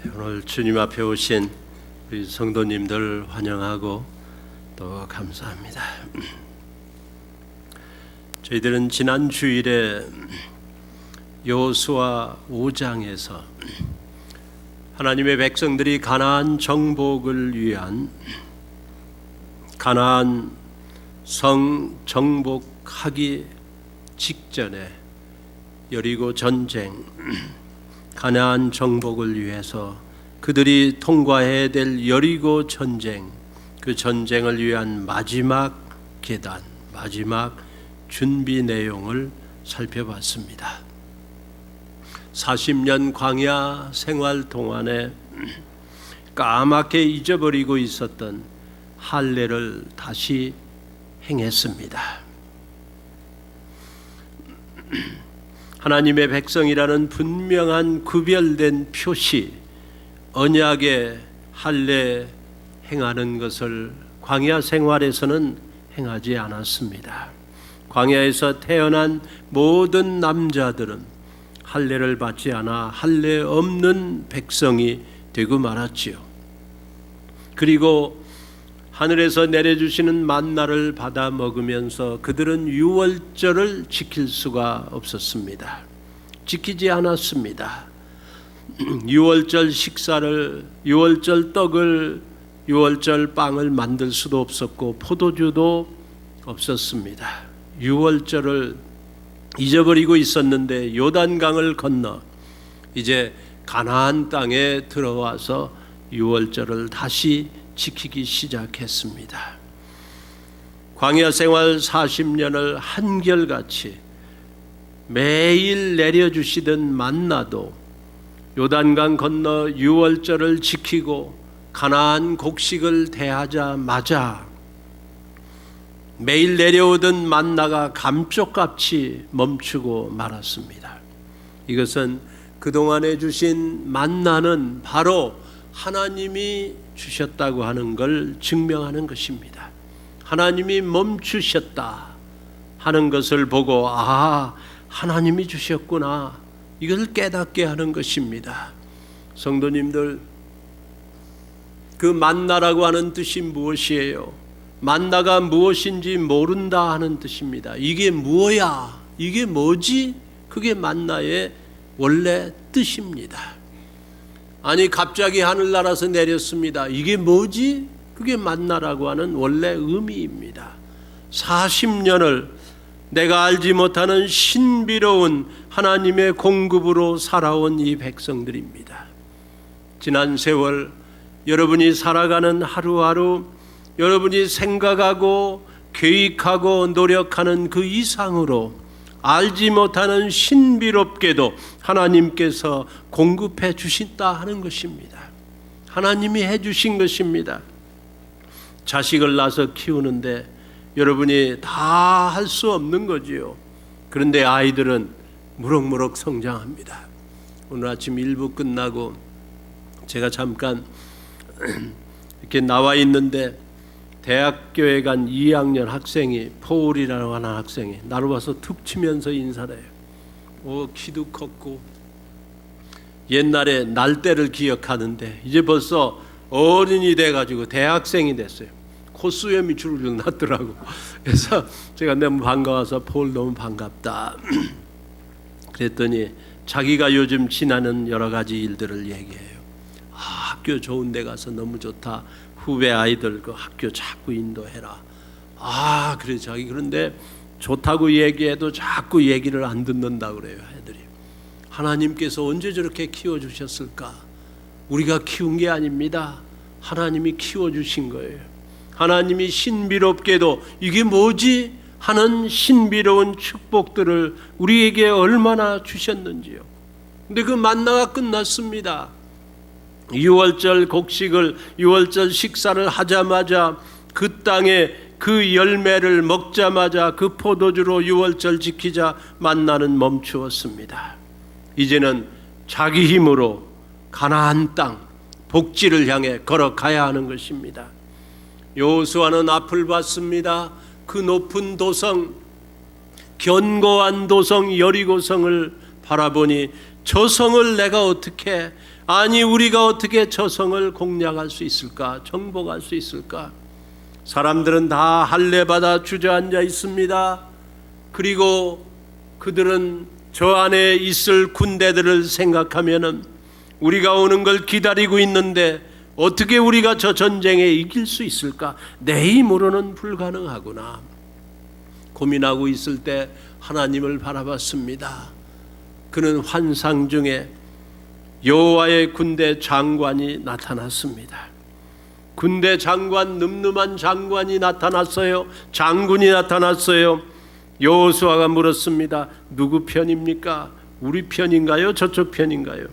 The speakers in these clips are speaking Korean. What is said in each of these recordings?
오늘 주님 앞에 오신 우리 성도님들 환영하고 또 감사합니다. 저희들은 지난 주일에 여호수아 5장에서 하나님의 백성들이 가나안 정복을 위한 가나안 성 정복하기 직전에 여리고 전쟁, 가나안 정복을 위해서 그들이 통과해야 될 여리고 전쟁, 그 전쟁을 위한 마지막 계단, 마지막 준비 내용을 살펴봤습니다. 40년 광야 생활 동안에 까맣게 잊어버리고 있었던 할례를 다시 행했습니다. 하나님의 백성이라는 분명한 구별된 표시, 언약의 할례 행하는 것을 광야 생활에서는 행하지 않았습니다. 광야에서 태어난 모든 남자들은 할례를 받지 않아 할례 없는 백성이 되고 말았지요. 그리고 하늘에서 내려주시는 만나를 받아 먹으면서 그들은 유월절을 지킬 수가 없었습니다. 지키지 않았습니다. 유월절 식사를, 유월절 떡을, 유월절 빵을 만들 수도 없었고 포도주도 없었습니다. 유월절을 잊어버리고 있었는데 요단강을 건너 이제 가나안 땅에 들어와서 유월절을 다시 지키기 시작했습니다. 광야 생활 40년을 한결같이 매일 내려주시던 만나도 요단강 건너 유월절을 지키고 가나안 곡식을 대하자마자 매일 내려오던 만나가 감쪽같이 멈추고 말았습니다. 이것은 그동안에 주신 만나는 바로 하나님이 주셨다고 하는 걸 증명하는 것입니다. 하나님이 멈추셨다 하는 것을 보고 하나님이 주셨구나, 이걸 깨닫게 하는 것입니다. 성도님들, 그 만나라고 하는 뜻이 무엇이에요? 만나가 무엇인지 모른다 하는 뜻입니다. 이게 뭐야? 이게 뭐지? 그게 만나의 원래 뜻입니다. 아니, 갑자기 하늘나라에서 내렸습니다. 이게 뭐지? 그게 만나라고 하는 원래 의미입니다. 40년을 내가 알지 못하는 신비로운 하나님의 공급으로 살아온 이 백성들입니다. 지난 세월 여러분이 살아가는 하루하루, 여러분이 생각하고 계획하고 노력하는 그 이상으로 알지 못하는 신비롭게도 하나님께서 공급해 주신다 하는 것입니다. 하나님이 해 주신 것입니다. 자식을 낳아서 키우는데 여러분이 다 할 수 없는 거지요. 그런데 아이들은 무럭무럭 성장합니다. 오늘 아침 일부 끝나고 제가 잠깐 이렇게 나와 있는데 대학교에 간 2학년 학생이, 포울이라고 하는 학생이 나를 와서 툭 치면서 인사를 해요. 키도 컸고 옛날에 날때를 기억하는데 이제 벌써 어른이 돼가지고 대학생이 됐어요. 콧수염이 주르륵 났더라고. 그래서 제가 너무 반가워서 포울 너무 반갑다 그랬더니 자기가 요즘 지나는 여러 가지 일들을 얘기해요. 학교 좋은 데 가서 너무 좋다. 후배 아이들 그 학교 자꾸 인도해라. 그래 자기 그런데 좋다고 얘기해도 자꾸 얘기를 안 듣는다 그래요. 애들이. 하나님께서 언제 저렇게 키워주셨을까? 우리가 키운 게 아닙니다. 하나님이 키워주신 거예요. 하나님이 신비롭게도 이게 뭐지? 하는 신비로운 축복들을 우리에게 얼마나 주셨는지요. 근데 그 만나가 끝났습니다. 6월절 곡식을, 6월절 식사를 하자마자 그 땅에 그 열매를 먹자마자 그 포도주로 6월절 지키자 만나는 멈추었습니다. 이제는 자기 힘으로 가나안 땅 복지를 향해 걸어가야 하는 것입니다. 여호수아는 앞을 봤습니다. 그 높은 도성, 견고한 도성 여리고성을 바라보니 저 성을 내가 어떻게, 아니 우리가 어떻게 저 성을 공략할 수 있을까, 정복할 수 있을까? 사람들은 다 할례받아 주저앉아 있습니다. 그리고 그들은 저 안에 있을 군대들을 생각하면은 우리가 오는 걸 기다리고 있는데 어떻게 우리가 저 전쟁에 이길 수 있을까? 내 힘으로는 불가능하구나 고민하고 있을 때 하나님을 바라봤습니다. 그는 환상 중에 여호와의 군대 장관이 나타났습니다. 군대 장관, 늠름한 장관이 나타났어요. 장군이 나타났어요. 여호수아가 물었습니다. 누구 편입니까? 우리 편인가요? 저쪽 편인가요?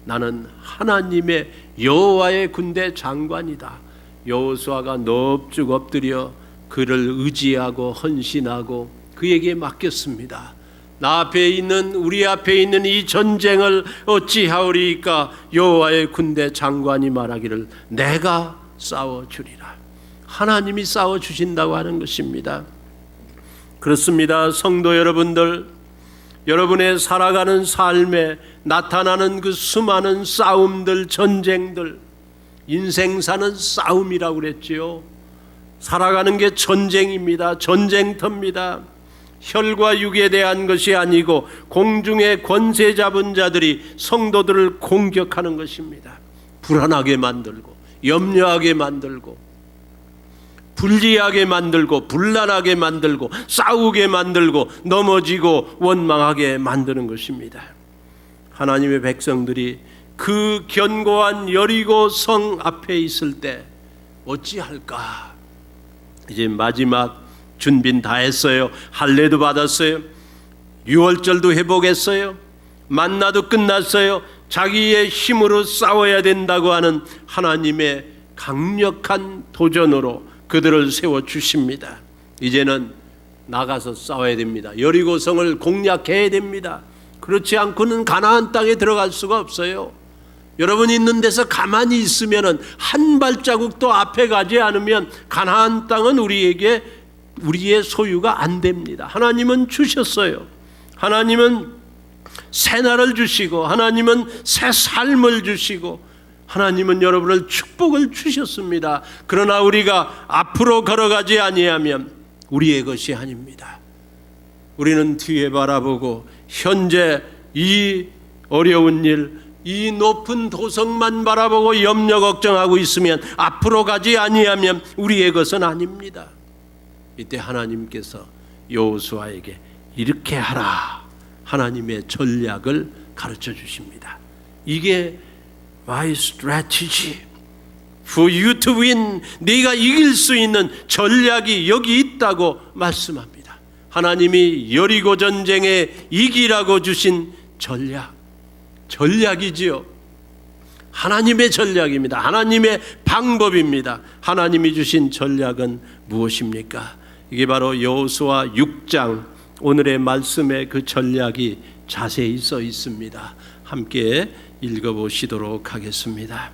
나는 하나님의 여호와의 군대 장관이다. 여호수아가 넙죽 엎드려 그를 의지하고 헌신하고 그에게 맡겼습니다. 나 앞에 있는, 우리 앞에 있는 이 전쟁을 어찌하오리까? 여호와의 군대 장관이 말하기를 내가 싸워주리라. 하나님이 싸워주신다고 하는 것입니다. 그렇습니다. 성도 여러분들, 여러분의 살아가는 삶에 나타나는 그 수많은 싸움들, 전쟁들, 인생사는 싸움이라고 그랬지요. 살아가는 게 전쟁입니다. 전쟁터입니다. 혈과 육에 대한 것이 아니고 공중의 권세 잡은 자들이 성도들을 공격하는 것입니다. 불안하게 만들고 염려하게 만들고 불리하게 만들고 분란하게 만들고 싸우게 만들고 넘어지고 원망하게 만드는 것입니다. 하나님의 백성들이 그 견고한 여리고 성 앞에 있을 때 어찌할까? 이제 마지막 준비는 다 했어요. 할례도 받았어요. 유월절도 회복했어요. 만나도 끝났어요. 자기의 힘으로 싸워야 된다고 하는 하나님의 강력한 도전으로 그들을 세워주십니다. 이제는 나가서 싸워야 됩니다. 여리고성을 공략해야 됩니다. 그렇지 않고는 가나안 땅에 들어갈 수가 없어요. 여러분이 있는 데서 가만히 있으면 한 발자국도 앞에 가지 않으면 가나안 땅은 우리의 소유가 안 됩니다. 하나님은 주셨어요. 하나님은 새 날을 주시고 하나님은 새 삶을 주시고 하나님은 여러분을 축복을 주셨습니다. 그러나 우리가 앞으로 걸어가지 아니하면 우리의 것이 아닙니다. 우리는 뒤에 바라보고 현재 이 어려운 일, 이 높은 도성만 바라보고 염려 걱정하고 있으면 앞으로 가지 아니하면 우리의 것은 아닙니다. 이때 하나님께서 여호수아에게 이렇게 하라, 하나님의 전략을 가르쳐 주십니다. 이게 My strategy for you to win, 네가 이길 수 있는 전략이 여기 있다고 말씀합니다. 하나님이 여리고 전쟁에 이기라고 주신 전략이지요. 하나님의 전략입니다. 하나님의 방법입니다. 하나님이 주신 전략은 무엇입니까? 이게 바로 여호수아 6장 오늘의 말씀에 그 전략이 자세히 써 있습니다. 함께 읽어보시도록 하겠습니다.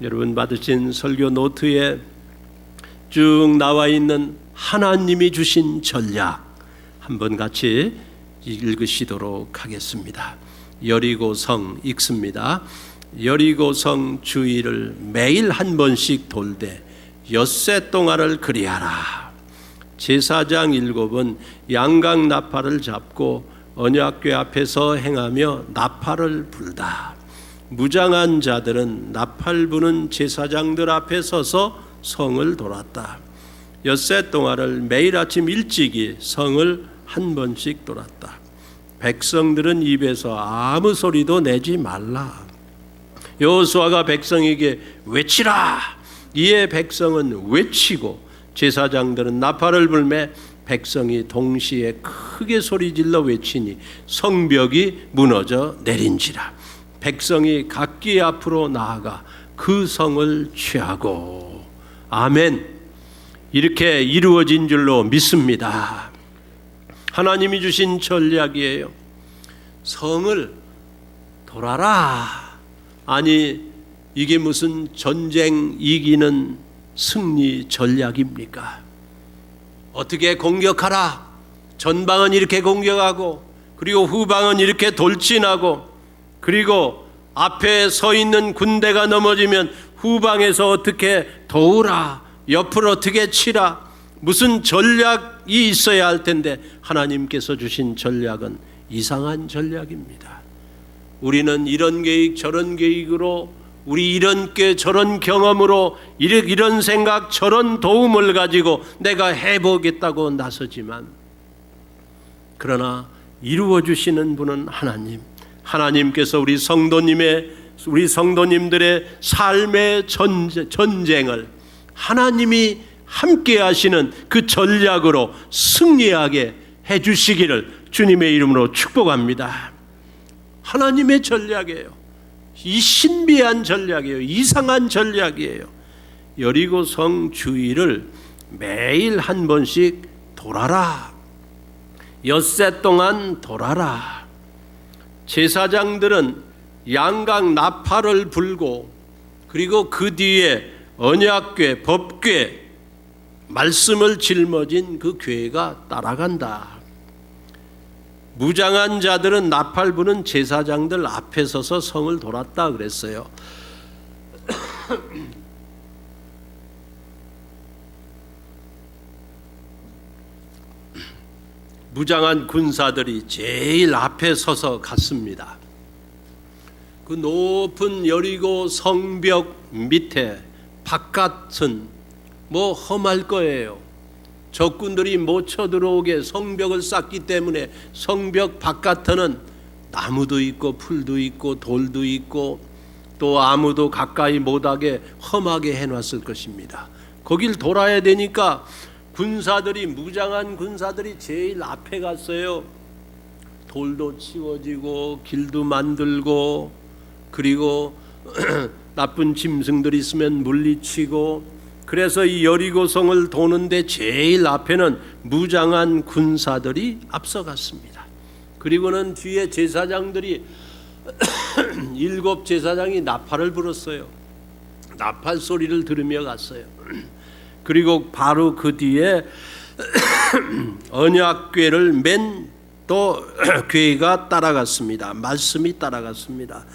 여러분 받으신 설교 노트에 쭉 나와 있는 하나님이 주신 전략 한번 같이 읽으시도록 하겠습니다. 여리고성 읽습니다. 여리고성 주위를 매일 한 번씩 돌되 엿새 동안을 그리하라. 제사장 7은 양각 나팔을 잡고 언약궤 앞에서 행하며 나팔을 불다. 무장한 자들은 나팔 부는 제사장들 앞에 서서 성을 돌았다. 엿새 동안을 매일 아침 일찍이 성을 한 번씩 돌았다. 백성들은 입에서 아무 소리도 내지 말라. 여호수아가 백성에게 외치라. 이에 백성은 외치고 제사장들은 나팔을 불매 백성이 동시에 크게 소리질러 외치니 성벽이 무너져 내린지라. 백성이 각기 앞으로 나아가 그 성을 취하고. 아멘. 이렇게 이루어진 줄로 믿습니다. 하나님이 주신 전략이에요. 성을 돌아라. 아니 이게 무슨 전쟁 이기는 승리 전략입니까? 어떻게 공격하라. 전방은 이렇게 공격하고 그리고 후방은 이렇게 돌진하고, 그리고 앞에 서 있는 군대가 넘어지면 후방에서 어떻게 도우라, 옆으로 어떻게 치라, 무슨 전략이 있어야 할 텐데 하나님께서 주신 전략은 이상한 전략입니다. 우리는 이런 계획 저런 계획으로, 우리 이런 게 저런 경험으로, 이런 생각 저런 도움을 가지고 내가 해보겠다고 나서지만, 그러나 이루어 주시는 분은 하나님. 하나님께서 우리 성도님들의 삶의 전쟁을 하나님이 함께 하시는 그 전략으로 승리하게 해주시기를 주님의 이름으로 축복합니다. 하나님의 전략이에요. 이 신비한 전략이에요. 이상한 전략이에요. 여리고 성 주위를 매일 한 번씩 돌아라. 엿새 동안 돌아라. 제사장들은 양각 나팔을 불고, 그리고 그 뒤에 언약궤, 법궤, 말씀을 짊어진 그 궤가 따라간다. 무장한 자들은 나팔 부는 제사장들 앞에 서서 성을 돌았다 그랬어요. 무장한 군사들이 제일 앞에 서서 갔습니다. 그 높은 여리고 성벽 밑에 바깥은 험할 거예요. 적군들이 못 쳐들어오게 성벽을 쌓기 때문에 성벽 바깥에는 나무도 있고 풀도 있고 돌도 있고 또 아무도 가까이 못하게 험하게 해놨을 것입니다. 거길 돌아야 되니까 무장한 군사들이 제일 앞에 갔어요. 돌도 치워지고 길도 만들고, 그리고 나쁜 짐승들이 있으면 물리치고, 그래서 이 여리고성을 도는데 제일 앞에는 무장한 군사들이 앞서갔습니다. 그리고는 뒤에 제사장들이 7 제사장이 나팔을 불었어요. 나팔 소리를 들으며 갔어요. 그리고 바로 그 뒤에 언약궤를 맨 또 궤가 따라갔습니다. 말씀이 따라갔습니다.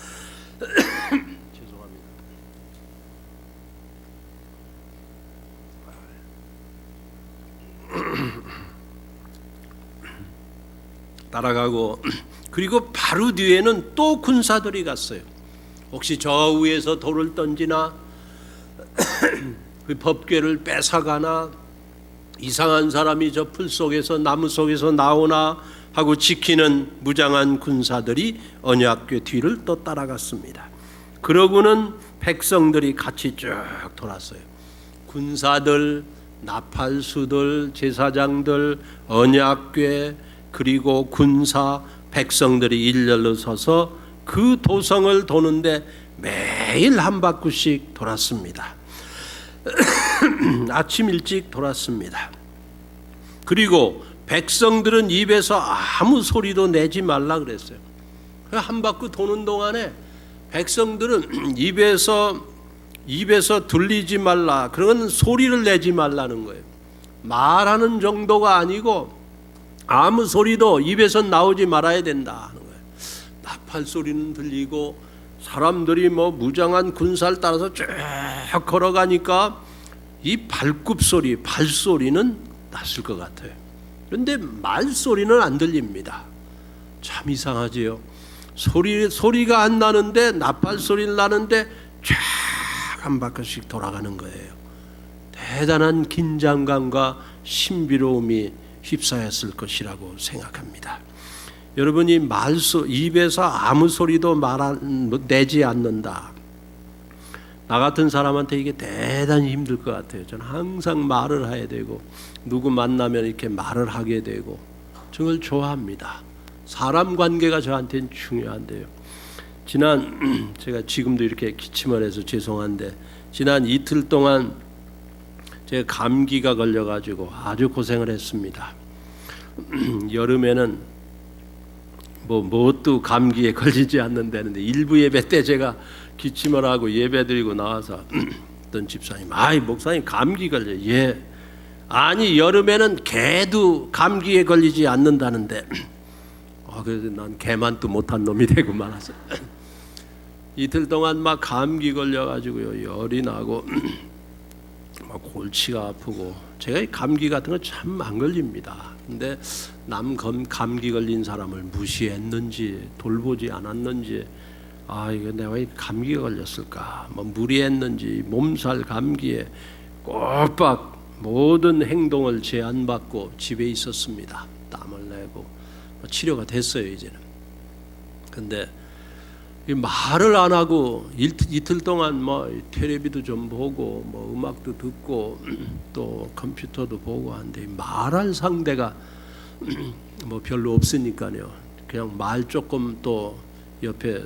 죄송합니다. 따라가고, 그리고 바로 뒤에는 또 군사들이 갔어요. 혹시 저 위에서 돌을 던지나 그 법궤를 뺏어가나, 이상한 사람이 저 풀 속에서 나무 속에서 나오나 하고 지키는 무장한 군사들이 언약궤 뒤를 또 따라갔습니다. 그러고는 백성들이 같이 쭉 돌았어요. 군사들, 나팔수들, 제사장들, 언약궤, 그리고 군사, 백성들이 일렬로 서서 그 도성을 도는데 매일 한 바퀴씩 돌았습니다. 아침 일찍 돌았습니다. 그리고 백성들은 입에서 아무 소리도 내지 말라 그랬어요. 한 바퀴 도는 동안에 백성들은 입에서 들리지 말라, 그런 소리를 내지 말라는 거예요. 말하는 정도가 아니고 아무 소리도 입에서 나오지 말아야 된다 하는 거예요. 나팔 소리는 들리고 사람들이 무장한 군사를 따라서 쭉 걸어가니까 이 발굽소리, 발소리는 났을 것 같아요. 그런데 말소리는 안 들립니다. 참 이상하지요. 소리가 안 나는데 나팔 소리는 나는데 쫙 한 바퀴씩 돌아가는 거예요. 대단한 긴장감과 신비로움이 휩싸였을 것이라고 생각합니다. 여러분이 입에서 아무 소리도 내지 않는다. 나 같은 사람한테 이게 대단히 힘들 것 같아요. 저는 항상 말을 해야 되고, 누구 만나면 이렇게 말을 하게 되고, 저걸 좋아합니다. 사람 관계가 저한테는 중요한데요. 제가 지금도 이렇게 기침을 해서 죄송한데, 지난 이틀 동안 제가 감기가 걸려가지고 아주 고생을 했습니다. 여름에는 뭣도 감기에 걸리지 않는다는데, 일부 예배 때 제가 기침을 하고 예배 드리고 나와서 어떤 집사님, 목사님 감기 걸려요. 예. 아니 여름에는 개도 감기에 걸리지 않는다는데 그래서 난 개만도 못한 놈이 되고 말았어요. 이틀 동안 막 감기 걸려가지고요, 열이 나고 막 골치가 아프고. 제가 이 감기 같은 거 참 안 걸립니다. 근데 남 감기 걸린 사람을 무시했는지 돌보지 않았는지, 이거 내가 왜 감기가 걸렸을까, 뭐 무리했는지 몸살 감기에 꼬박 모든 행동을 제한받고 집에 있었습니다. 땀을 내고 치료가 됐어요 이제는. 근데 말을 안 하고 이틀 동안 뭐 텔레비도 좀 보고 뭐 음악도 듣고 또 컴퓨터도 보고 하는데 말할 상대가 뭐 별로 없으니까요. 그냥 말 조금 또 옆에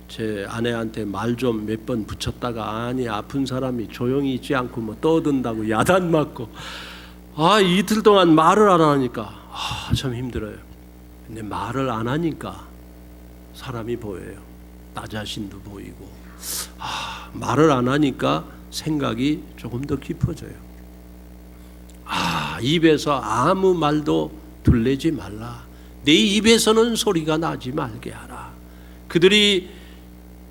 제 아내한테 말 좀 몇 번 붙였다가, 아니 아픈 사람이 조용히 있지 않고 뭐 떠든다고 야단 맞고, 이틀 동안 말을 안 하니까 참 힘들어요. 근데 말을 안 하니까 사람이 보여요. 나 자신도 보이고, 말을 안 하니까 생각이 조금 더 깊어져요. 입에서 아무 말도 들리지 말라. 내 입에서는 소리가 나지 말게 하라. 그들이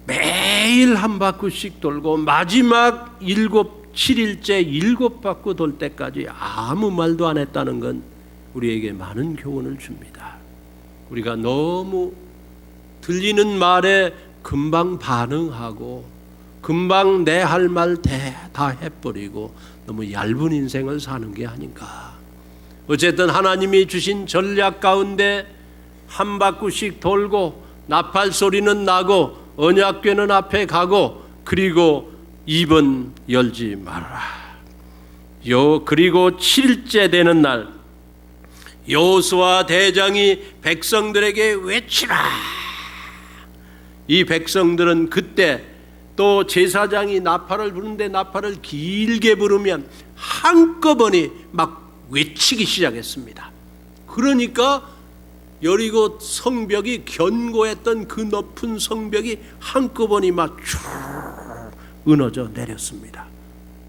매일 한 바퀴씩 돌고 마지막 7일째 7바퀴 돌 때까지 아무 말도 안 했다는 건 우리에게 많은 교훈을 줍니다. 우리가 너무 들리는 말에 금방 반응하고 금방 내 할 말 다 해버리고 너무 얇은 인생을 사는 게 아닌가. 어쨌든 하나님이 주신 전략 가운데 한 바퀴씩 돌고 나팔 소리는 나고 언약궤는 앞에 가고, 그리고 입은 열지 말아라. 그리고 7일째 되는 날 여호수아 대장이 백성들에게 외치라. 이 백성들은 그때 또 제사장이 나팔을 부르는데 나팔을 길게 부르면 한꺼번에 막 외치기 시작했습니다. 그러니까 여리고 성벽이, 견고했던 그 높은 성벽이 한꺼번에 막 쭉 무너져 내렸습니다.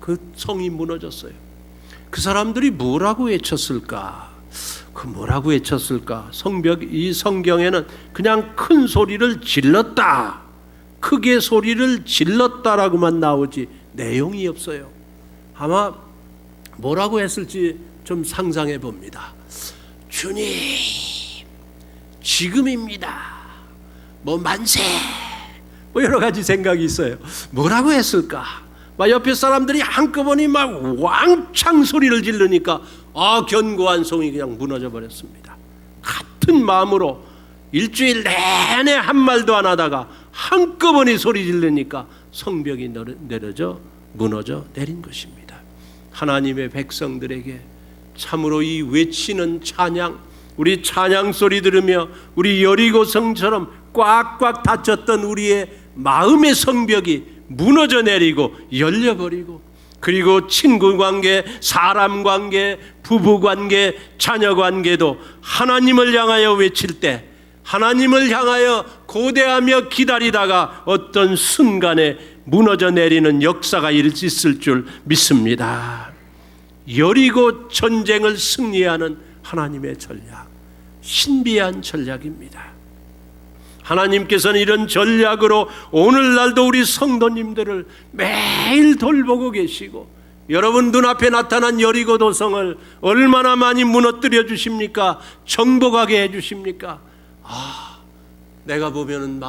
그 성이 무너졌어요. 그 사람들이 뭐라고 외쳤을까? 이 성경에는 그냥 큰 소리를 질렀다, 크게 소리를 질렀다라고만 나오지 내용이 없어요. 아마 뭐라고 했을지 좀 상상해 봅니다. 주님, 지금입니다. 뭐 만세, 뭐 여러 가지 생각이 있어요. 뭐라고 했을까? 막 옆에 사람들이 한꺼번에 막 왕창 소리를 지르니까 견고한 성이 그냥 무너져 버렸습니다. 같은 마음으로 일주일 내내 한 말도 안 하다가 한꺼번에 소리 지르니까 성벽이 무너져 내린 것입니다. 하나님의 백성들에게 참으로 이 외치는 찬양, 우리 찬양 소리 들으며 우리 여리고 성처럼 꽉꽉 닫혔던 우리의 마음의 성벽이 무너져 내리고 열려버리고, 그리고 친구 관계, 사람 관계, 부부 관계, 자녀 관계도 하나님을 향하여 외칠 때, 하나님을 향하여 고대하며 기다리다가 어떤 순간에 무너져 내리는 역사가 있을 줄 믿습니다. 여리고 전쟁을 승리하는 하나님의 전략, 신비한 전략입니다. 하나님께서는 이런 전략으로 오늘날도 우리 성도님들을 매일 돌보고 계시고, 여러분 눈앞에 나타난 여리고 도성을 얼마나 많이 무너뜨려 주십니까? 정복하게 해 주십니까? 내가 보면은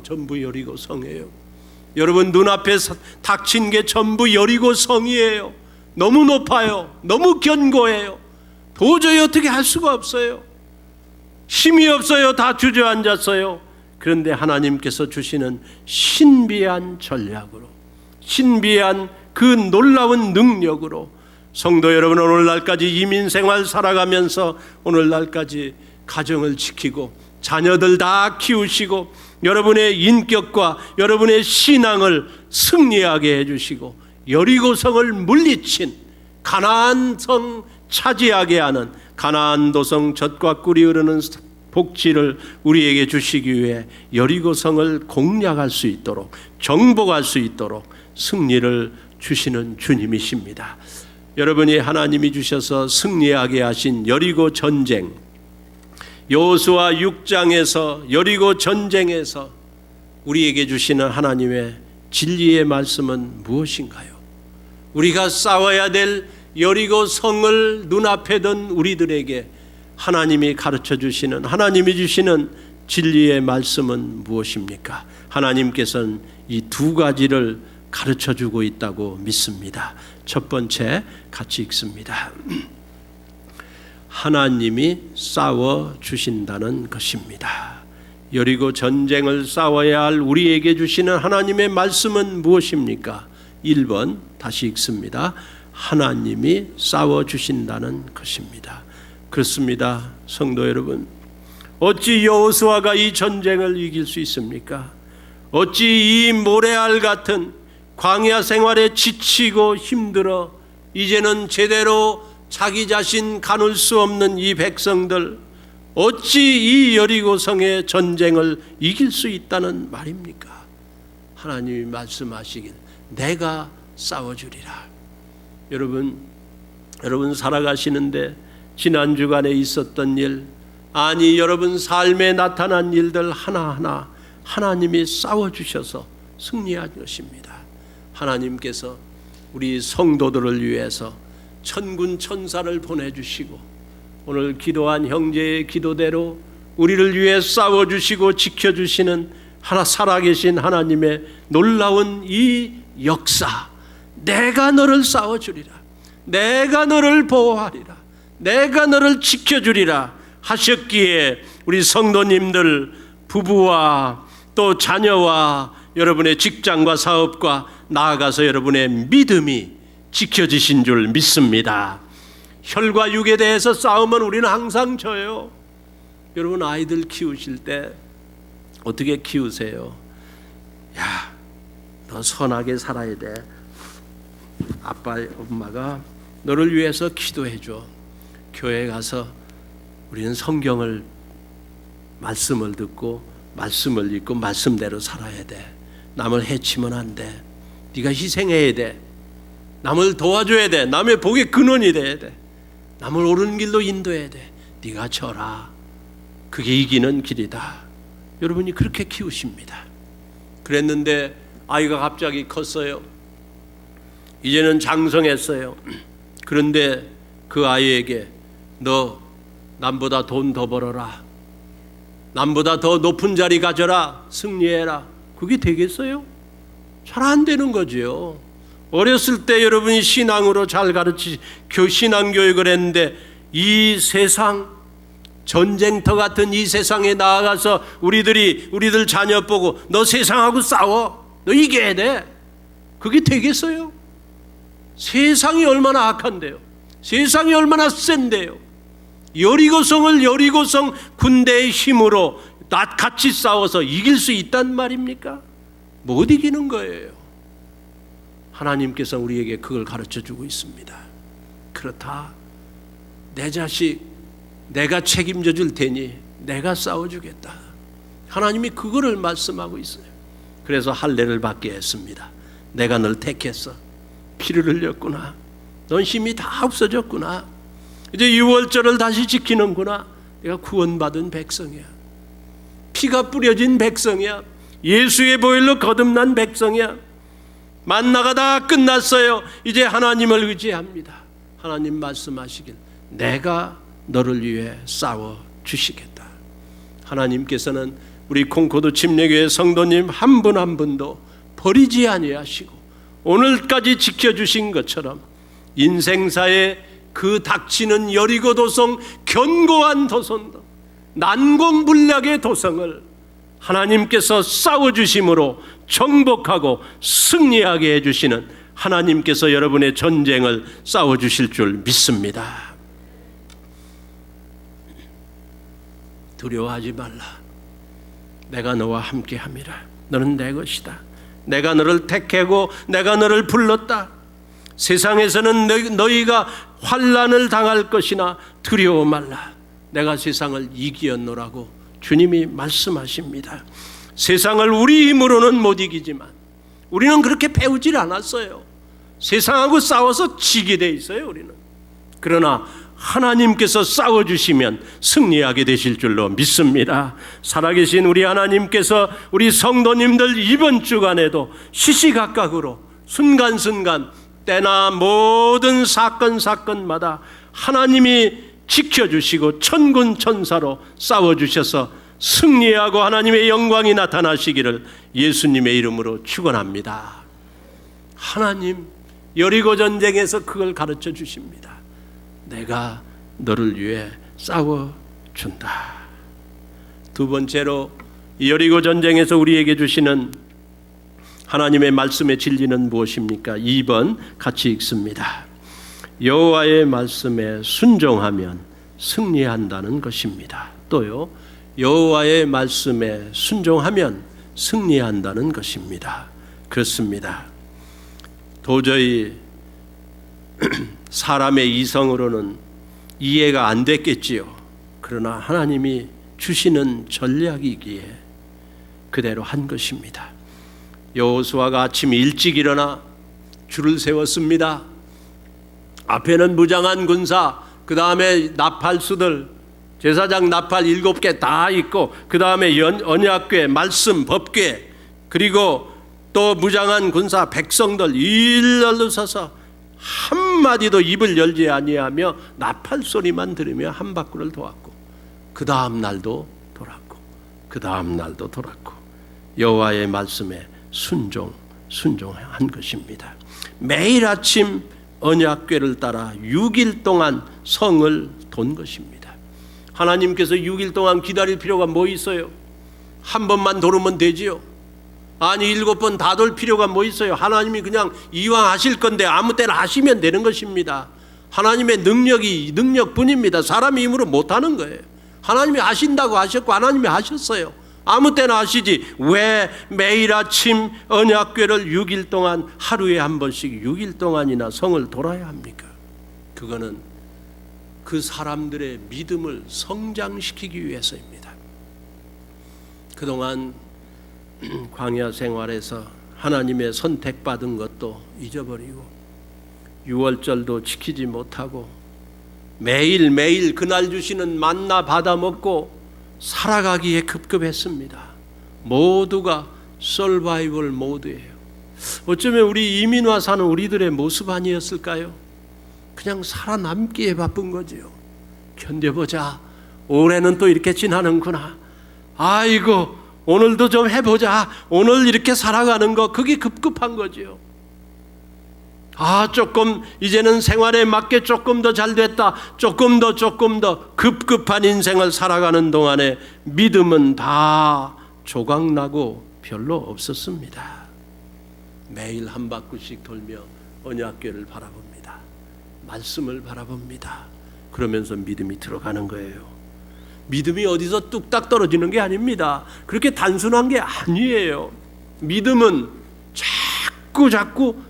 전부 여리고 성이에요. 여러분 눈앞에 닥친 게 전부 여리고 성이에요. 너무 높아요. 너무 견고해요. 도저히 어떻게 할 수가 없어요. 힘이 없어요. 다 주저앉았어요. 그런데 하나님께서 주시는 신비한 전략으로, 신비한 그 놀라운 능력으로 성도 여러분, 오늘날까지 이민생활 살아가면서 오늘날까지 가정을 지키고 자녀들 다 키우시고 여러분의 인격과 여러분의 신앙을 승리하게 해주시고 여리고성을 물리친 가나안 성 차지하게 하는 가나안 도성 젖과 꿀이 흐르는 복지를 우리에게 주시기 위해 여리고성을 공략할 수 있도록, 정복할 수 있도록 승리를 주시는 주님이십니다. 여러분이 하나님이 주셔서 승리하게 하신 여리고 전쟁, 여호수아 6장에서 여리고 전쟁에서 우리에게 주시는 하나님의 진리의 말씀은 무엇인가요? 우리가 싸워야 될 여리고 성을 눈앞에 둔 우리들에게 하나님이 가르쳐 주시는, 하나님이 주시는 진리의 말씀은 무엇입니까? 하나님께서는 이 두 가지를 가르쳐 주고 있다고 믿습니다. 첫 번째 같이 읽습니다. 하나님이 싸워 주신다는 것입니다. 여리고 전쟁을 싸워야 할 우리에게 주시는 하나님의 말씀은 무엇입니까? 1번 다시 읽습니다. 하나님이 싸워 주신다는 것입니다. 그렇습니다. 성도 여러분, 어찌 여호수아가 이 전쟁을 이길 수 있습니까? 어찌 이 모래알 같은 광야 생활에 지치고 힘들어 이제는 제대로 자기 자신 가눌 수 없는 이 백성들, 어찌 이 여리고성의 전쟁을 이길 수 있다는 말입니까? 하나님이 말씀하시길 내가 싸워주리라. 여러분 살아가시는데 지난 주간에 있었던 일, 아니 여러분 삶에 나타난 일들 하나하나 하나님이 싸워주셔서 승리한 것입니다. 하나님께서 우리 성도들을 위해서 천군 천사를 보내주시고 오늘 기도한 형제의 기도대로 우리를 위해 싸워주시고 지켜주시는 살아계신 하나님의 놀라운 이 역사, 내가 너를 싸워주리라, 내가 너를 보호하리라, 내가 너를 지켜주리라 하셨기에 우리 성도님들, 부부와 또 자녀와 여러분의 직장과 사업과 나아가서 여러분의 믿음이 지켜지신 줄 믿습니다. 혈과 육에 대해서 싸우면 우리는 항상 져요. 여러분 아이들 키우실 때 어떻게 키우세요? 야, 너 선하게 살아야 돼. 아빠, 엄마가 너를 위해서 기도해줘. 교회 가서 우리는 성경을, 말씀을 듣고 말씀을 읽고 말씀대로 살아야 돼. 남을 해치면 안 돼. 네가 희생해야 돼. 남을 도와줘야 돼. 남의 복의 근원이 돼야 돼. 남을 옳은 길로 인도해야 돼. 네가 져라. 그게 이기는 길이다. 여러분이 그렇게 키우십니다. 그랬는데 아이가 갑자기 컸어요. 이제는 장성했어요. 그런데 그 아이에게 너 남보다 돈 더 벌어라, 남보다 더 높은 자리 가져라, 승리해라. 그게 되겠어요? 잘 안 되는 거죠. 어렸을 때 여러분이 신앙으로 잘 신앙교육을 했는데 이 세상, 전쟁터 같은 이 세상에 나아가서 우리들 자녀 보고 너 세상하고 싸워, 너 이겨야 돼. 그게 되겠어요? 세상이 얼마나 악한데요. 세상이 얼마나 센데요. 여리고성을 여리고성 군대의 힘으로 같이 싸워서 이길 수 있단 말입니까? 못 이기는 거예요. 하나님께서 우리에게 그걸 가르쳐주고 있습니다. 그렇다, 내 자식 내가 책임져 줄 테니 내가 싸워주겠다. 하나님이 그거를 말씀하고 있어요. 그래서 할례를 받게 했습니다. 내가 널 택했어. 피를 흘렸구나. 넌 힘이 다 없어졌구나. 이제 유월절을 다시 지키는구나. 내가 구원받은 백성이야. 피가 뿌려진 백성이야. 예수의 보혈로 거듭난 백성이야. 만나가 다 끝났어요. 이제 하나님을 의지합니다. 하나님 말씀하시길 내가 너를 위해 싸워 주시겠다. 하나님께서는 우리 콩코드 침례교회 성도님 한 분 한 분도 버리지 아니하시고 오늘까지 지켜주신 것처럼 인생사에 그 닥치는 여리고 도성, 견고한 도성도, 난공불락의 도성을 하나님께서 싸워주심으로 정복하고 승리하게 해주시는 하나님께서 여러분의 전쟁을 싸워주실 줄 믿습니다. 두려워하지 말라. 내가 너와 함께함이라. 너는 내 것이다. 내가 너를 택하고 내가 너를 불렀다. 세상에서는 너희가 환난을 당할 것이나 두려워 말라. 내가 세상을 이기었노라고 주님이 말씀하십니다. 세상을 우리 힘으로는 못 이기지만 우리는 그렇게 배우질 않았어요. 세상하고 싸워서 지게 돼 있어요. 우리는. 그러나 하나님께서 싸워주시면 승리하게 되실 줄로 믿습니다. 살아계신 우리 하나님께서 우리 성도님들 이번 주간에도 시시각각으로 순간순간 때나 모든 사건마다 하나님이 지켜주시고 천군 천사로 싸워주셔서 승리하고 하나님의 영광이 나타나시기를 예수님의 이름으로 축원합니다. 하나님 여리고 전쟁에서 그걸 가르쳐 주십니다. 내가 너를 위해 싸워준다. 두 번째로 여리고 전쟁에서 우리에게 주시는 하나님의 말씀의 진리는 무엇입니까? 2번 같이 읽습니다. 여호와의 말씀에 순종하면 승리한다는 것입니다. 또요, 여호와의 말씀에 순종하면 승리한다는 것입니다. 그렇습니다. 도저히 사람의 이성으로는 이해가 안 됐겠지요. 그러나 하나님이 주시는 전략이기에 그대로 한 것입니다. 여호수아가 아침 일찍 일어나 줄을 세웠습니다. 앞에는 무장한 군사, 그 다음에 나팔수들, 제사장 나팔 7개 다 있고, 그 다음에 언약궤, 말씀, 법궤, 그리고 또 무장한 군사 백성들 일렬로 서서 한마디도 입을 열지 아니하며 나팔 소리만 들으며 한 바퀴를 돌았고, 그 다음 날도 돌았고, 그 다음 날도 돌았고, 여호와의 말씀에 순종한 것입니다. 매일 아침 언약궤를 따라 6일 동안 성을 돈 것입니다. 하나님께서 6일 동안 기다릴 필요가 뭐 있어요? 한 번만 돌으면 되지요. 아니 7번 다 돌 필요가 뭐 있어요? 하나님이 그냥 이왕 하실 건데 아무 때나 하시면 되는 것입니다. 하나님의 능력뿐입니다. 사람의 힘으로 못하는 거예요. 하나님이 하신다고 하셨고 하나님이 하셨어요. 아무 때나 하시지 왜 매일 아침 언약궤를 6일 동안 하루에 한 번씩 6일 동안이나 성을 돌아야 합니까? 그거는 그 사람들의 믿음을 성장시키기 위해서입니다. 그동안 광야 생활에서 하나님의 선택받은 것도 잊어버리고 유월절도 지키지 못하고 매일매일 그날 주시는 만나 받아 먹고 살아가기에 급급했습니다. 모두가 서바이벌 모드예요. 어쩌면 우리 이민와 사는 우리들의 모습 아니었을까요? 그냥 살아남기에 바쁜 거지요. 견뎌보자. 올해는 또 이렇게 지나는구나. 아이고 오늘도 좀 해보자. 오늘 이렇게 살아가는 거 그게 급급한 거지요. 조금 이제는 생활에 맞게 조금 더 잘 됐다. 조금 더 급급한 인생을 살아가는 동안에 믿음은 다 조각나고 별로 없었습니다. 매일 한 바퀴씩 돌며 언약궤를 바라봅니다. 말씀을 바라봅니다. 그러면서 믿음이 들어가는 거예요. 믿음이 어디서 뚝딱 떨어지는 게 아닙니다. 그렇게 단순한 게 아니에요. 믿음은 자꾸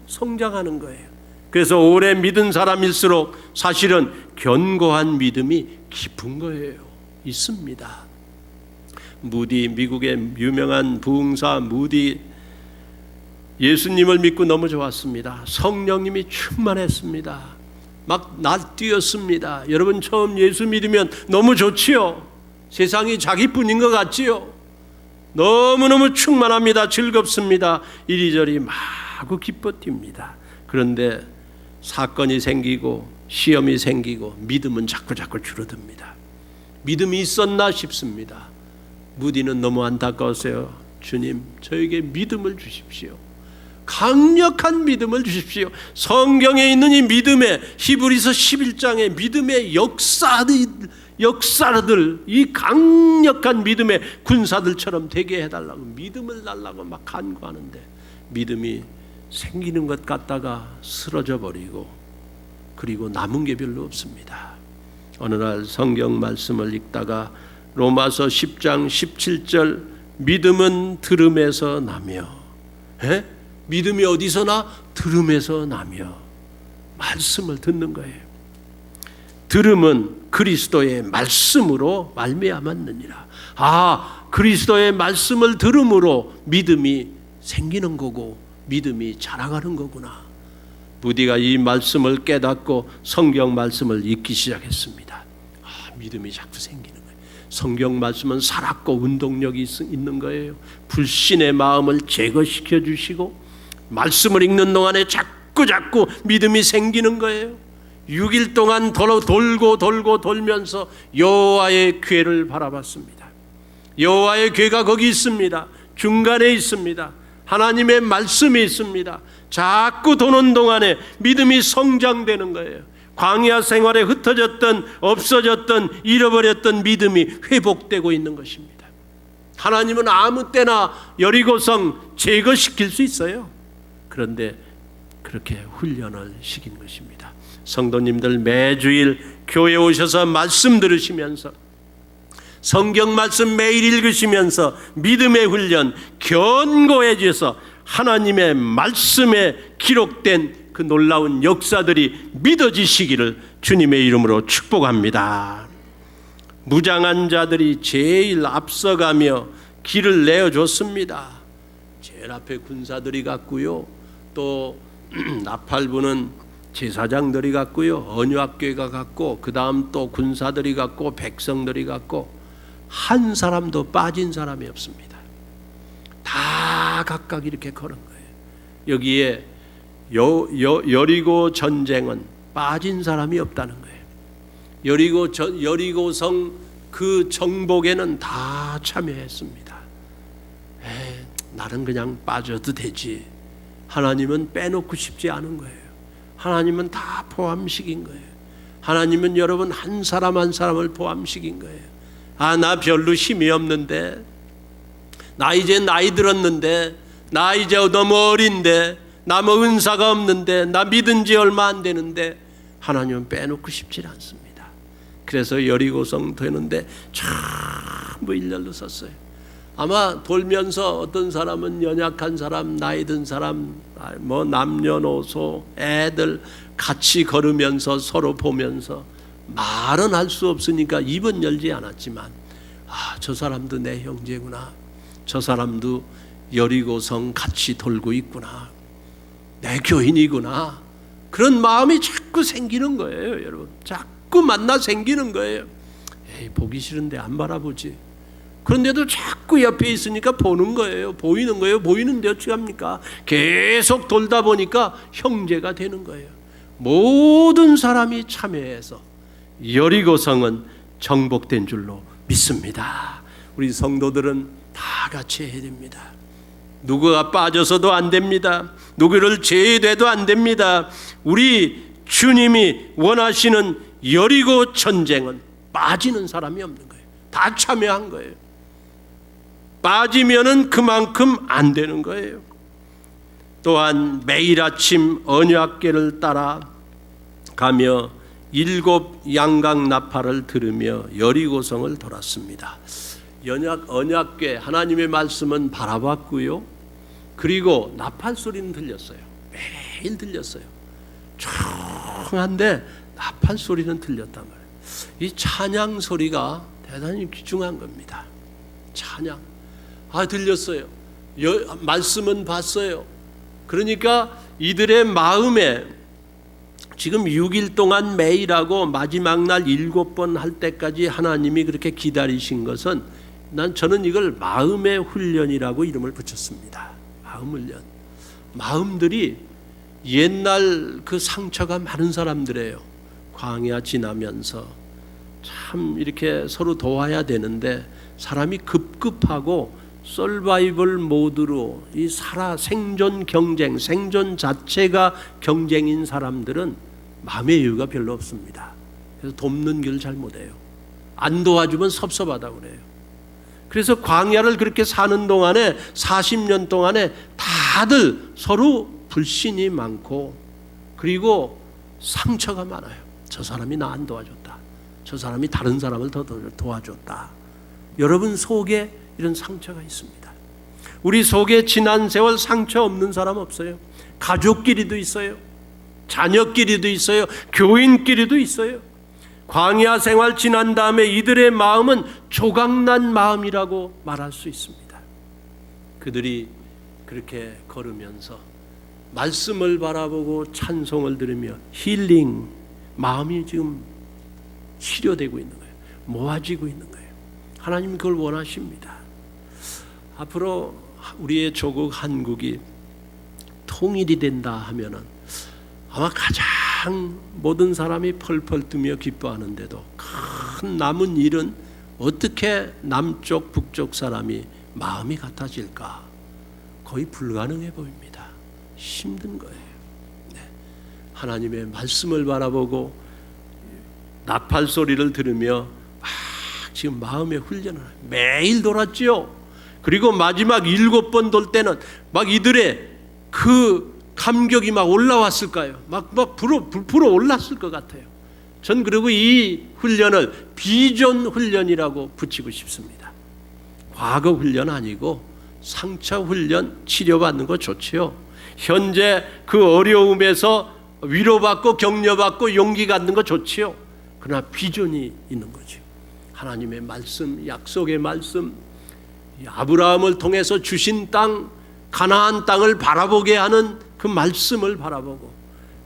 성장하는 거예요. 그래서 오래 믿은 사람일수록 사실은 견고한 믿음이 깊은 거예요. 있습니다. 미국의 유명한 부흥사 무디 예수님을 믿고 너무 좋았습니다. 성령님이 충만했습니다. 막 날뛰었습니다. 여러분 처음 예수 믿으면 너무 좋지요. 세상이 자기뿐인 것 같지요. 너무너무 충만합니다. 즐겁습니다. 이리저리 마구 기뻐 뜁니다. 그런데 사건이 생기고 시험이 생기고 믿음은 자꾸 줄어듭니다. 믿음이 있었나 싶습니다. 무디는 너무 안타까웠어요. 주님, 저에게 믿음을 주십시오. 강력한 믿음을 주십시오. 성경에 있는 이 믿음의 히브리서 11장의 믿음의 역사들, 이 강력한 믿음의 군사들처럼 되게 해달라고 믿음을 달라고 막 간구하는데 믿음이 생기는 것 같다가 쓰러져 버리고 그리고 남은 게 별로 없습니다. 어느 날 성경 말씀을 읽다가 로마서 10장 17절 믿음은 들음에서 나며 믿음이 어디서 나? 들음에서 나며 말씀을 듣는 거예요. 들음은 그리스도의 말씀으로 말미암았느니라. 그리스도의 말씀을 들음으로 믿음이 생기는 거고 믿음이 자라가는 거구나. 무디가 이 말씀을 깨닫고 성경 말씀을 읽기 시작했습니다. 믿음이 자꾸 생기는 거예요. 성경 말씀은 살았고 운동력이 있는 거예요. 불신의 마음을 제거시켜 주시고 말씀을 읽는 동안에 자꾸 믿음이 생기는 거예요. 6일 동안 돌고 돌면서 여호와의 궤를 바라봤습니다. 여호와의 궤가 거기 있습니다. 중간에 있습니다. 하나님의 말씀이 있습니다. 자꾸 도는 동안에 믿음이 성장되는 거예요. 광야 생활에 흩어졌던, 없어졌던, 잃어버렸던 믿음이 회복되고 있는 것입니다. 하나님은 아무 때나 여리고성 제거시킬 수 있어요. 그런데 그렇게 훈련을 시킨 것입니다. 성도님들 매주일 교회 오셔서 말씀 들으시면서 성경 말씀 매일 읽으시면서 믿음의 훈련 견고해져서 하나님의 말씀에 기록된 그 놀라운 역사들이 믿어지시기를 주님의 이름으로 축복합니다. 무장한 자들이 제일 앞서가며 길을 내어줬습니다. 제일 앞에 군사들이 갔고요. 또 나팔부는 제사장들이 갔고요. 언약궤가 갔고 그 다음 또 군사들이 갔고 백성들이 갔고 한 사람도 빠진 사람이 없습니다. 다 각각 이렇게 걸은 거예요. 여기에 여리고 전쟁은 빠진 사람이 없다는 거예요. 여리고성 그 정복에는 다 참여했습니다. 나는 그냥 빠져도 되지. 하나님은 빼놓고 싶지 않은 거예요. 하나님은 다 포함시킨 거예요. 하나님은 여러분 한 사람 한 사람을 포함시킨 거예요. 나 별로 힘이 없는데, 나 이제 나이 들었는데, 나 이제 너무 어린데, 나 뭐 은사가 없는데, 나 믿은 지 얼마 안 되는데, 하나님은 빼놓고 싶지 않습니다. 그래서 여리고성 되는데 전부 일렬로 섰어요. 아마 돌면서 어떤 사람은 연약한 사람, 나이 든 사람, 뭐 남녀노소, 애들 같이 걸으면서 서로 보면서 말은 할 수 없으니까 입은 열지 않았지만 저 사람도 내 형제구나. 저 사람도 여리고성 같이 돌고 있구나. 내 교인이구나. 그런 마음이 자꾸 생기는 거예요, 여러분. 자꾸 만나 생기는 거예요. 보기 싫은데 안 바라보지. 그런데도 자꾸 옆에 있으니까 보는 거예요. 보이는 거예요. 보이는데 어찌합니까? 계속 돌다 보니까 형제가 되는 거예요. 모든 사람이 참여해서 여리고성은 정복된 줄로 믿습니다. 우리 성도들은 다 같이 해야 됩니다. 누구가 빠져서도 안 됩니다. 누구를 제외돼도 안 됩니다. 우리 주님이 원하시는 여리고 전쟁은 빠지는 사람이 없는 거예요. 다 참여한 거예요. 빠지면은 그만큼 안 되는 거예요. 또한 매일 아침 언약궤를 따라 가며 7 양각 나팔을 들으며 여리고성을 돌았습니다. 언약궤 하나님의 말씀은 바라봤고요. 그리고 나팔 소리는 들렸어요. 매일 들렸어요. 조용한데 나팔 소리는 들렸단 말이에요. 이 찬양 소리가 대단히 귀중한 겁니다. 찬양. 들렸어요. 말씀은 봤어요. 그러니까 이들의 마음에 지금 6일 동안 매일하고 마지막 날 7번 할 때까지 하나님이 그렇게 기다리신 것은 저는 이걸 마음의 훈련이라고 이름을 붙였습니다. 마음 훈련. 마음들이 옛날 그 상처가 많은 사람들이에요. 광야 지나면서 참 이렇게 서로 도와야 되는데 사람이 급급하고 서바이벌 모드로 이 생존 경쟁, 생존 자체가 경쟁인 사람들은 마음의 여유가 별로 없습니다. 그래서 돕는 길 잘 못해요. 안 도와주면 섭섭하다고 그래요. 그래서 광야를 그렇게 사는 동안에 40년 동안에 다들 서로 불신이 많고 그리고 상처가 많아요. 저 사람이 나 안 도와줬다. 저 사람이 다른 사람을 더 도와줬다. 여러분 속에 이런 상처가 있습니다. 우리 속에 지난 세월 상처 없는 사람 없어요. 가족끼리도 있어요. 자녀끼리도 있어요. 교인끼리도 있어요. 광야 생활 지난 다음에 이들의 마음은 조각난 마음이라고 말할 수 있습니다. 그들이 그렇게 걸으면서 말씀을 바라보고 찬송을 들으며 힐링, 마음이 지금 치료되고 있는 거예요. 모아지고 있는 거예요. 하나님 그걸 원하십니다. 앞으로 우리의 조국 한국이 통일이 된다 하면은 아마 가장 모든 사람이 펄펄 뛰며 기뻐하는데도 큰 남은 일은 어떻게 남쪽 북쪽 사람이 마음이 같아질까? 거의 불가능해 보입니다. 힘든 거예요. 네. 하나님의 말씀을 바라보고 나팔 소리를 들으며 지금 마음의 훈련을 매일 돌았지요. 그리고 마지막 7번 돌 때는 막 이들의 그 감격이 막 올라왔을까요? 막 불어 올랐을 것 같아요. 전 그리고 이 훈련을 비전 훈련이라고 붙이고 싶습니다. 과거 훈련 아니고 상처 훈련, 치료받는 거 좋지요. 현재 그 어려움에서 위로받고 격려받고 용기 갖는 거 좋지요. 그러나 비전이 있는 거죠. 하나님의 말씀, 약속의 말씀, 아브라함을 통해서 주신 땅, 가나안 땅을 바라보게 하는 그 말씀을 바라보고,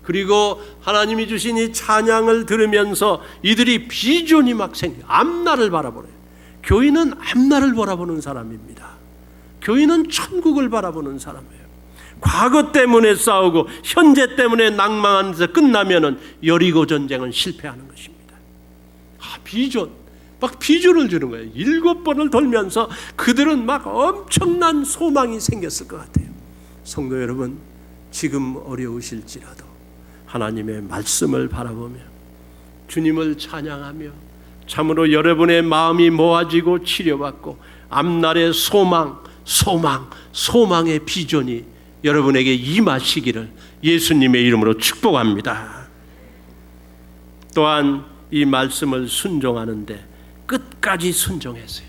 그리고 하나님이 주신 이 찬양을 들으면서 이들이 비전이 막 앞날을 바라보래요. 교인은 앞날을 바라보는 사람입니다. 교인은 천국을 바라보는 사람이에요. 과거 때문에 싸우고 현재 때문에 낭망한 데서 끝나면은 여리고 전쟁은 실패하는 것입니다. 비전, 막 비전을 주는 거예요. 7번을 돌면서 그들은 막 엄청난 소망이 생겼을 것 같아요. 성도 여러분, 지금 어려우실지라도 하나님의 말씀을 바라보며 주님을 찬양하며 참으로 여러분의 마음이 모아지고 치료받고 앞날의 소망의 비전이 여러분에게 임하시기를 예수님의 이름으로 축복합니다. 또한 이 말씀을 순종하는데 끝까지 순종했어요.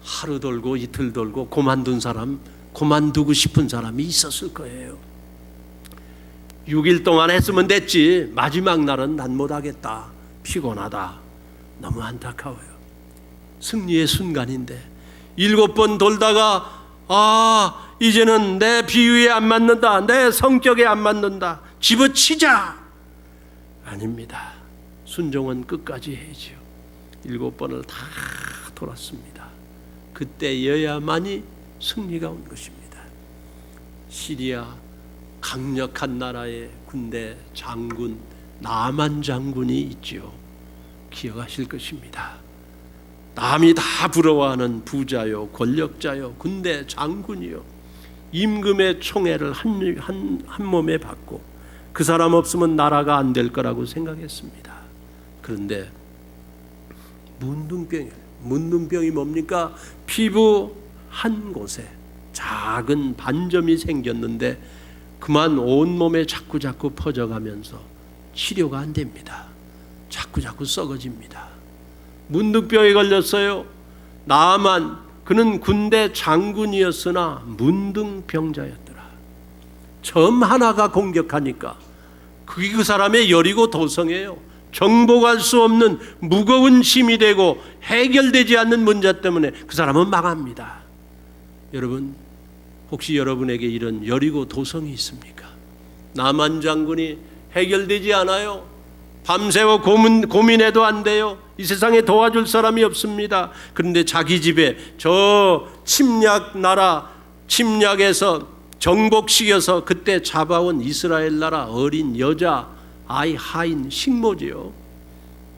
하루 돌고 이틀 돌고 그만두고 싶은 사람이 있었을 거예요. 6일 동안 했으면 됐지, 마지막 날은 난 못하겠다, 피곤하다, 너무 안타까워요. 승리의 순간인데 7번 돌다가 이제는 내 비유에 안 맞는다, 내 성격에 안 맞는다, 집어치자. 아닙니다. 순종은 끝까지 해야죠. 7번을 다 돌았습니다. 그때여야만이 승리가 온 것입니다. 시리아 강력한 나라의 군대 장군 나만 장군이 있지요. 기억하실 것입니다. 남이 다 부러워하는 부자요, 권력자요, 군대 장군이요, 임금의 총애를 한 몸에 받고 그 사람 없으면 나라가 안 될 거라고 생각했습니다. 그런데 문둥병이 뭡니까? 피부 한 곳에 작은 반점이 생겼는데 그만 온몸에 자꾸 퍼져가면서 치료가 안 됩니다. 자꾸 썩어집니다. 문둥병에 걸렸어요. 나만, 그는 군대 장군이었으나 문둥병자였더라. 점 하나가 공격하니까 그게 그 사람의 여리고 도성이에요. 정복할 수 없는 무거운 짐이 되고 해결되지 않는 문제 때문에 그 사람은 망합니다. 여러분, 혹시 여러분에게 이런 여리고 도성이 있습니까? 나만 장군이 해결되지 않아요. 밤새워 고민해도 안 돼요. 이 세상에 도와줄 사람이 없습니다. 그런데 자기 집에 저 침략에서 정복시켜서 그때 잡아온 이스라엘 나라 어린 여자 아이 하인, 식모지요.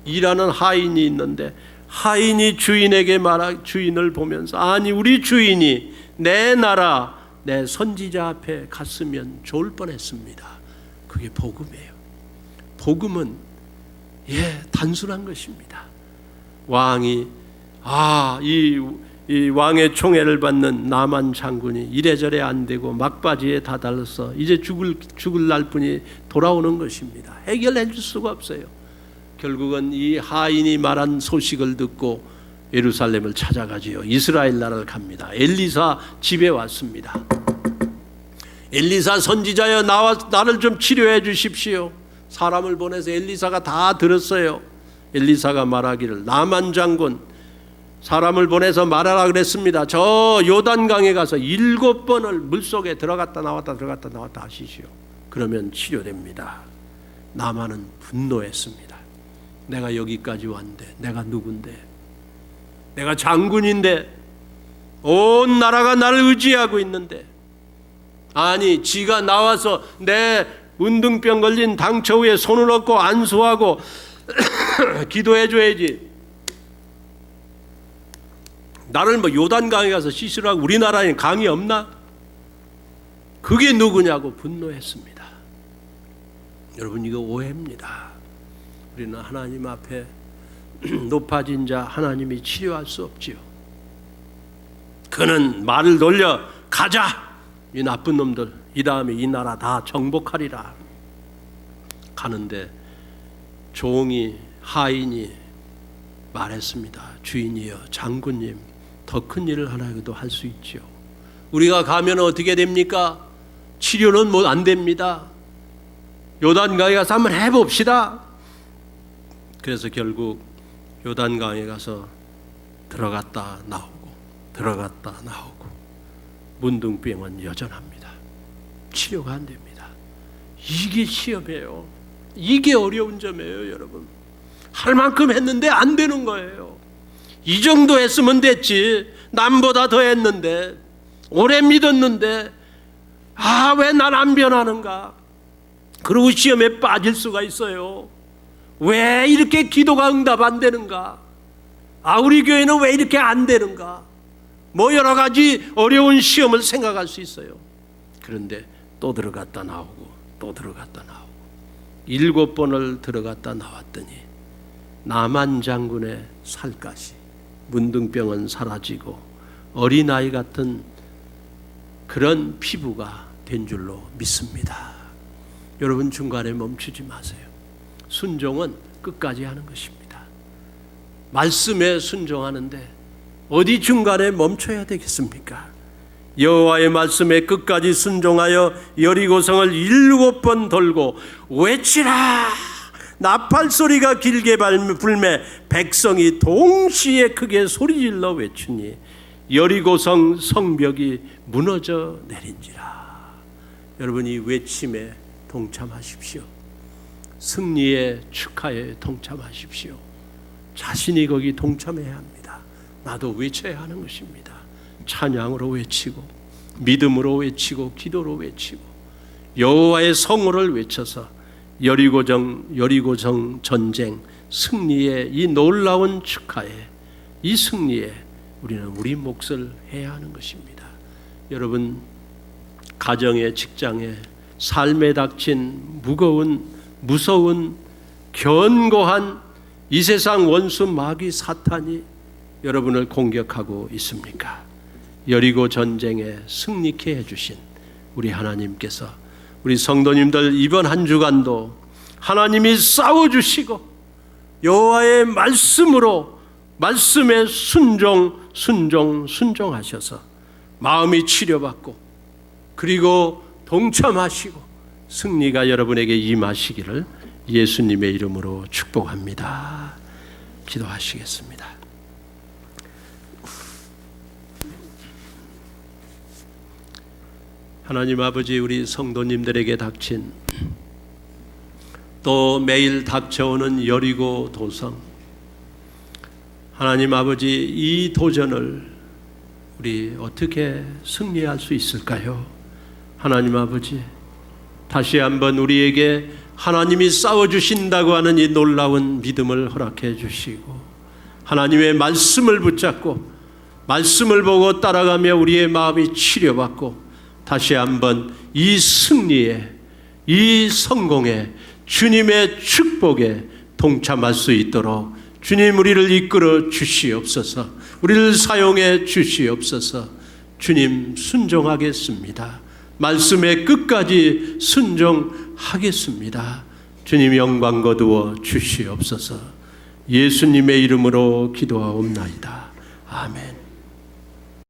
일하는 하인이 있는데 하인이 주인을 보면서, 아니 우리 주인이 내 나라 내 선지자 앞에 갔으면 좋을 뻔했습니다. 그게 복음이에요. 복음은 단순한 것입니다. 왕이 이 왕의 총애를 받는 나만 장군이 이래저래 안 되고 막바지에 다다라서 이제 죽을 날뿐이 돌아오는 것입니다. 해결해 줄 수가 없어요. 결국은 이 하인이 말한 소식을 듣고 예루살렘을 찾아가지요. 이스라엘 나라를 갑니다. 엘리사 집에 왔습니다. 엘리사 선지자여, 나를 좀 치료해 주십시오. 사람을 보내서 엘리사가 다 들었어요. 엘리사가 말하기를, 나만 장군 사람을 보내서 말하라 그랬습니다. 저 요단강에 가서 7번을 물속에 들어갔다 나왔다 들어갔다 나왔다 하시시오. 그러면 치료됩니다. 나만은 분노했습니다. 내가 여기까지 왔는데 내가 누군데, 내가 장군인데, 온 나라가 나를 의지하고 있는데, 아니 지가 나와서 내 운등병 걸린 당처 위에 손을 얹고 안수하고 기도해 줘야지. 나를 뭐 요단강에 가서 씻으라고, 우리나라에 강이 없나? 그게 누구냐고 분노했습니다. 여러분, 이거 오해입니다. 우리는 하나님 앞에 높아진 자 하나님이 치료할 수 없지요. 그는 말을 돌려 가자, 이 나쁜 놈들, 이 다음에 이 나라 다 정복하리라. 가는데 종이, 하인이 말했습니다. 주인이여, 장군님, 더 큰 일을 하나도 할 수 있죠. 우리가 가면 어떻게 됩니까? 치료는 뭐 안 됩니다. 요단강에 가서 한번 해봅시다. 그래서 결국 요단강에 가서 들어갔다 나오고 들어갔다 나오고 문둥병은 여전합니다. 치료가 안 됩니다. 이게 시험이에요. 이게 어려운 점이에요, 여러분. 할 만큼 했는데 안 되는 거예요. 이 정도 했으면 됐지, 남보다 더 했는데, 오래 믿었는데, 왜 난 안 변하는가? 그리고 시험에 빠질 수가 있어요. 왜 이렇게 기도가 응답 안 되는가? 우리 교회는 왜 이렇게 안 되는가? 뭐 여러 가지 어려운 시험을 생각할 수 있어요. 그런데 또 들어갔다 나오고 또 들어갔다 나오고 7번을 들어갔다 나왔더니 나만 장군의 살갗이, 문둥병은 사라지고 어린아이 같은 그런 피부가 된 줄로 믿습니다. 여러분, 중간에 멈추지 마세요. 순종은 끝까지 하는 것입니다. 말씀에 순종하는데 어디 중간에 멈춰야 되겠습니까? 여호와의 말씀에 끝까지 순종하여 여리고성을 7번 돌고 외치라. 나팔 소리가 길게 불매 백성이 동시에 크게 소리질러 외치니 여리고성 성벽이 무너져 내린지라. 여러분, 이 외침에 동참하십시오. 승리의 축하에 동참하십시오. 자신이 거기 동참해야 합니다. 나도 외쳐야 하는 것입니다. 찬양으로 외치고 믿음으로 외치고 기도로 외치고 여호와의 성호를 외쳐서 여리고성 전쟁 승리의 이 놀라운 축하에, 이 승리에 우리는 우리 몫을 해야 하는 것입니다. 여러분, 가정에, 직장에, 삶에 닥친 무서운 견고한 이 세상 원수 마귀 사탄이 여러분을 공격하고 있습니까? 여리고 전쟁에 승리케 해주신 우리 하나님께서 우리 성도님들 이번 한 주간도 하나님이 싸워주시고 여호와의 말씀으로, 말씀에 순종하셔서 마음이 치료받고 그리고 동참하시고 승리가 여러분에게 임하시기를 예수님의 이름으로 축복합니다. 기도하시겠습니다. 하나님 아버지, 우리 성도님들에게 닥친, 또 매일 닥쳐오는 여리고 도성, 하나님 아버지, 이 도전을 우리 어떻게 승리할 수 있을까요? 하나님 아버지, 다시 한번 우리에게 하나님이 싸워주신다고 하는 이 놀라운 믿음을 허락해 주시고 하나님의 말씀을 붙잡고 말씀을 보고 따라가며 우리의 마음이 치료받고 다시 한번 이 승리에, 이 성공에, 주님의 축복에 동참할 수 있도록 주님 우리를 이끌어 주시옵소서. 우리를 사용해 주시옵소서. 주님, 순종하겠습니다. 말씀에 끝까지 순종하겠습니다. 주님, 영광 거두어 주시옵소서. 예수님의 이름으로 기도하옵나이다. 아멘.